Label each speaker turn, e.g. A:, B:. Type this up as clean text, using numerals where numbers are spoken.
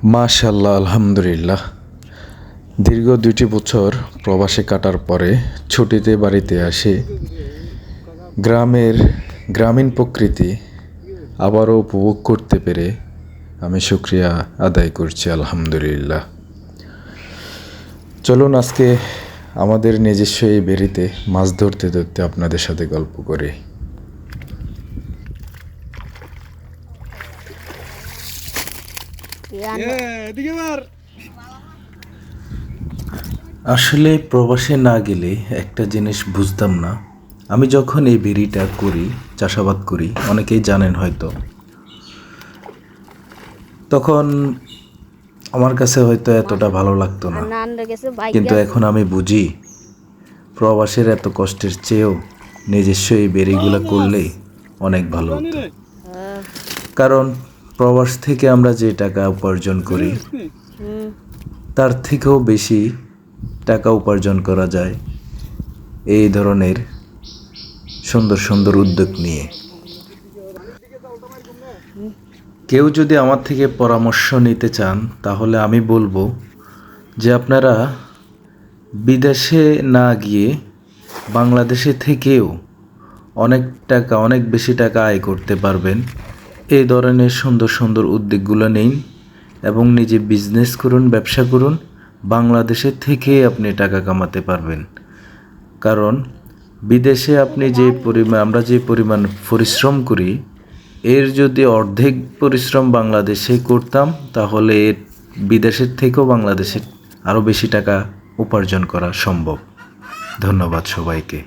A: মাশাআল্লাহ, আলহামদুলিল্লাহ। দীর্ঘ 2টি বছর প্রবাসে কাটার পরে ছুটিতে বাড়িতে আসে গ্রামীণ প্রকৃতি আবারও উপভোগ করতে পেরে আমি শুকরিয়া আদায় করছি, আলহামদুলিল্লাহ। চলুন আজকে আমাদের নিজস্ব এই বেড়িতে মাছ ধরতে ধরতে আপনাদের সাথে গল্প করি। আসলে প্রবাসে না গেলে একটা জিনিস বুঝতাম না। আমি যখন এই বেড়িটা করি, চাষাবাদ করি, অনেকেই জানেন হয়তো, তখন আমার কাছে হয়তো এতটা ভালো লাগতো না, কিন্তু এখন আমি বুঝি প্রবাসের এত কষ্টের চেয়েও নিজস্ব এই বেড়িগুলো করলে অনেক ভালো হতো। কারণ প্রবাস থেকে আমরা যে টাকা উপার্জন করি তার থেকেও বেশি টাকা উপার্জন করা যায় এই ধরনের সুন্দর সুন্দর উদ্যোগ নিয়ে। কেউ যদি আমার থেকে পরামর্শ নিতে চান তাহলে আমি বলবো যে আপনারা বিদেশে না গিয়ে বাংলাদেশে থেকেও অনেক বেশি টাকা আয় করতে পারবেন। এই ধরনের সুন্দর সুন্দর উদ্যোগগুলো নিন এবং নিজে বিজনেস করুন, ব্যবসা করুন। বাংলাদেশের থেকে আপনি টাকা কামাতে পারবেন। কারণ বিদেশে আপনি আমরা যে পরিমাণ পরিশ্রম করি, এর যদি অর্ধেক পরিশ্রম বাংলাদেশে করতাম তাহলে বিদেশের থেকেও বাংলাদেশে আরও বেশি টাকা উপার্জন করা সম্ভব। ধন্যবাদ সবাইকে।